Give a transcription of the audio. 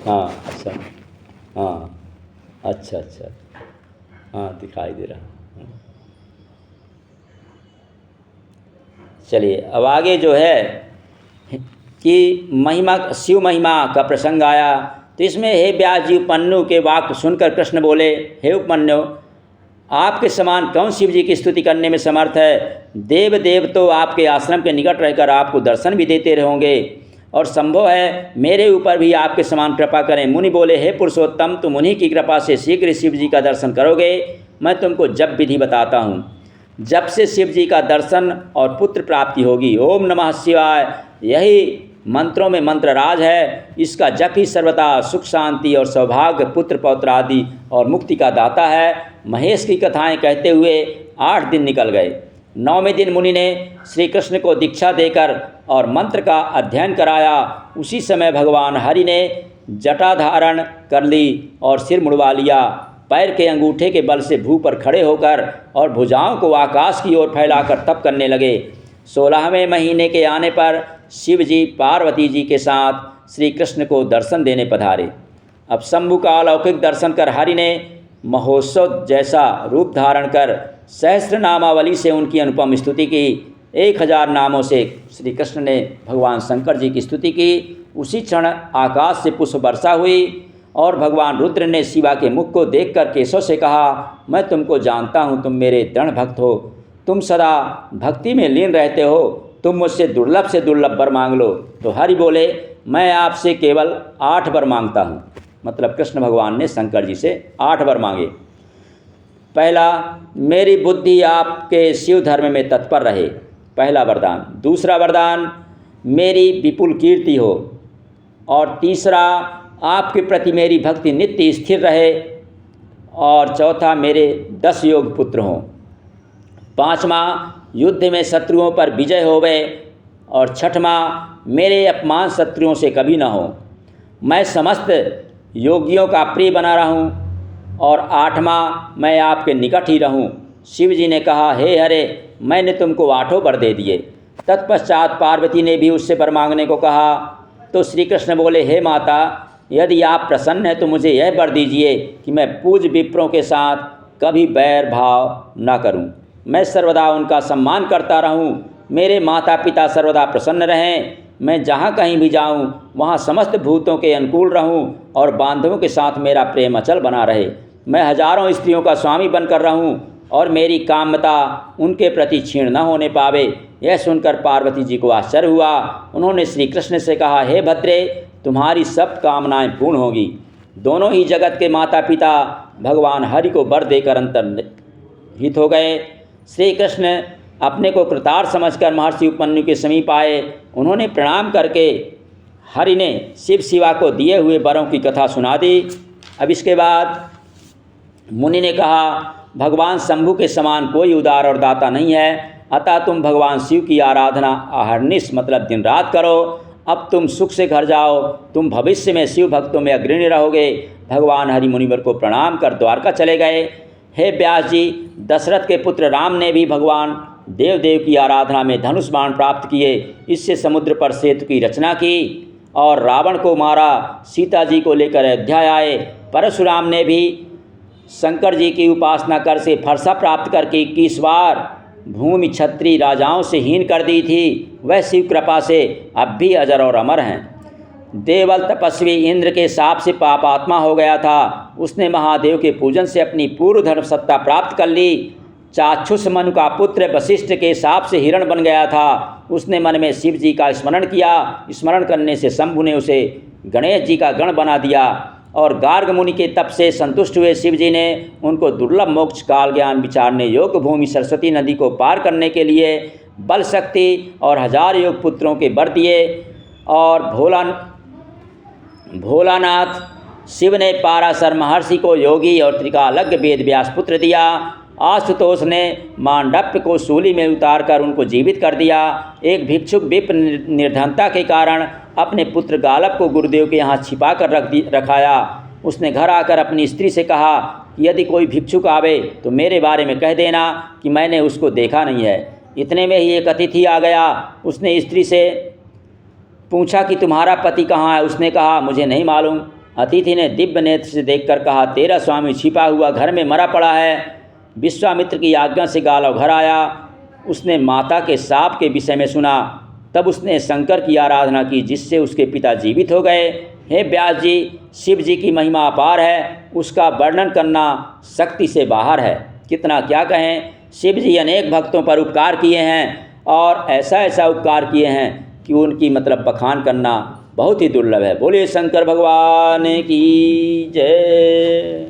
हाँ अच्छा, हाँ अच्छा अच्छा, हाँ दिखाई दे रहा। चलिए अब आगे जो है कि महिमा, शिव महिमा का प्रसंग आया। तो इसमें हे व्यास जी उपमन्यु के वाक्य सुनकर कृष्ण बोले, हे उपमन्यु, आपके समान कौन शिव जी की स्तुति करने में समर्थ है। देव देव तो आपके आश्रम के निकट रहकर आपको दर्शन भी देते रहोगे, और संभव है मेरे ऊपर भी आपके समान कृपा करें। मुनि बोले, हे पुरुषोत्तम, तुम उन्हीं की कृपा से शीघ्र शिव जी का दर्शन करोगे। मैं तुमको जप विधि बताता हूँ। जब से शिव जी का दर्शन और पुत्र प्राप्ति होगी। ओम नमः शिवाय, यही मंत्रों में मंत्र राज है। इसका जप ही सर्वदा सुख शांति और सौभाग्य, पुत्र पौत्र आदि और मुक्ति का दाता है। महेश की कथाएं कहते हुए 8 दिन निकल गए। 9वें दिन मुनि ने श्री कृष्ण को दीक्षा देकर और मंत्र का अध्ययन कराया। उसी समय भगवान हरि ने जटा धारण कर ली और सिर मुड़वा लिया। पैर के अंगूठे के बल से भू पर खड़े होकर और भुजाओं को आकाश की ओर फैलाकर तप करने लगे। 16वें महीने के आने पर शिव जी पार्वती जी के साथ श्री कृष्ण को दर्शन देने पधारे। अब शंभु का अलौकिक दर्शन कर हरि ने महोत्सव जैसा रूप धारण कर सहस्र नामावली से उनकी अनुपम स्तुति की। 1000 नामों से श्री कृष्ण ने भगवान शंकर जी की स्तुति की। उसी क्षण आकाश से पुष्प वर्षा हुई और भगवान रुद्र ने शिवा के मुख को देखकर केशव से कहा, मैं तुमको जानता हूँ, तुम मेरे दृढ़ भक्त हो, तुम सदा भक्ति में लीन रहते हो, तुम मुझसे दुर्लभ से दुर्लभ वर मांग लो। तो हरि बोले, मैं आपसे केवल 8 वर मांगता हूँ। मतलब कृष्ण भगवान ने शंकर जी से 8 वर मांगे। पहला, मेरी बुद्धि आपके शिव धर्म में तत्पर रहे, पहला वरदान। दूसरा वरदान, मेरी विपुल कीर्ति हो। और तीसरा, आपके प्रति मेरी भक्ति नित्य स्थिर रहे। और चौथा, मेरे 10 योग पुत्र हों। 5वां, युद्ध में शत्रुओं पर विजय होवे। और 6वां, मेरे अपमान शत्रुओं से कभी न हो। मैं समस्त योगियों का प्रिय बना रहूं। और 8वां, मैं आपके निकट ही रहूं। शिव जी ने कहा, हे हरे, मैंने तुमको 8 वर दे दिए। तत्पश्चात पार्वती ने भी उससे वर मांगने को कहा। तो श्री कृष्ण बोले, हे माता, यदि आप प्रसन्न हैं तो मुझे यह वर दीजिए कि मैं पूज्य विप्रों के साथ कभी बैर भाव न करूं। मैं सर्वदा उनका सम्मान करता रहूं। मेरे माता पिता सर्वदा प्रसन्न रहें। मैं जहां कहीं भी जाऊं वहां समस्त भूतों के अनुकूल रहूं और बांधवों के साथ मेरा प्रेम अचल बना रहे। मैं हजारों स्त्रियों का स्वामी बनकर रहूं और मेरी कामता उनके प्रति क्षीण न होने पावे। यह सुनकर पार्वती जी को आश्चर्य हुआ। उन्होंने श्री कृष्ण से कहा, हे भद्रे, तुम्हारी सब कामनाएं पूर्ण होगी। दोनों ही जगत के माता पिता भगवान हरि को वर देकर अंतर्हित हो गए। श्री कृष्ण अपने को कृतार्थ समझकर महर्षि उपमन्यु के समीप आए। उन्होंने प्रणाम करके हरि ने शिव शिवा को दिए हुए वरों की कथा सुना दी। अब इसके बाद मुनि ने कहा, भगवान शंभु के समान कोई उदार और दाता नहीं है, अतः तुम भगवान शिव की आराधना अहर्निश मतलब दिन रात करो। अब तुम सुख से घर जाओ, तुम भविष्य में शिव भक्तों में अग्रणी रहोगे। भगवान हरि मुनिवर को प्रणाम कर द्वारका चले गए। हे व्यास जी, दशरथ के पुत्र राम ने भी भगवान देव देव की आराधना में धनुष बाण प्राप्त किए। इससे समुद्र पर सेतु की रचना की और रावण को मारा। सीता जी को लेकर अयोध्या आए। परशुराम ने भी शंकर जी की उपासना कर से फरसा प्राप्त करके 21 बार भूमि क्षत्रिय राजाओं से हीन कर दी थी। वह शिव कृपा से अब भी अजर और अमर हैं। देवल तपस्वी इंद्र के शाप से पापात्मा हो गया था। उसने महादेव के पूजन से अपनी पूर्व धर्म सत्ता प्राप्त कर ली। चाक्षुष मनु का पुत्र वशिष्ठ के शाप से हिरण बन गया था। उसने मन में शिव जी का स्मरण किया। स्मरण करने से शंभु ने उसे गणेश जी का गण बना दिया और गार्ग मुनि के तप से संतुष्ट हुए शिव जी ने उनको दुर्लभ मोक्ष काल ज्ञान विचारने योग्य भूमि सरस्वती नदी को पार करने के लिए बल शक्ति और 1000 योग पुत्रों के वर दिए। और भोलानाथ शिव ने पाराशर महर्षि को योगी और त्रिकालज्ञ वेद व्यास पुत्र दिया। आशुतोष ने मांडव्य को सूली में उतारकर उनको जीवित कर दिया। एक भिक्षुक विप्र निर्धनता के कारण अपने पुत्र गालब को गुरुदेव के यहाँ छिपा कर रखाया। उसने घर आकर अपनी स्त्री से कहा, यदि कोई भिक्षुक आवे तो मेरे बारे में कह देना कि मैंने उसको देखा नहीं है। इतने में ही एक अतिथि आ गया। उसने स्त्री से पूछा कि तुम्हारा पति कहाँ है। उसने कहा, मुझे नहीं मालूम। अतिथि ने दिव्य नेत्र से देखकर कहा, तेरा स्वामी छिपा हुआ घर में मरा पड़ा है। विश्वामित्र की आज्ञा से गालव घर आया। उसने माता के शाप के विषय में सुना। तब उसने शंकर की आराधना की, जिससे उसके पिता जीवित हो गए। हे व्यास जी, शिव जी की महिमा अपार है, उसका वर्णन करना शक्ति से बाहर है। कितना क्या कहें, शिव जी अनेक भक्तों पर उपकार किए हैं और ऐसा ऐसा उपकार किए हैं कि उनकी बखान करना बहुत ही दुर्लभ है। बोलिए शंकर भगवान की जय।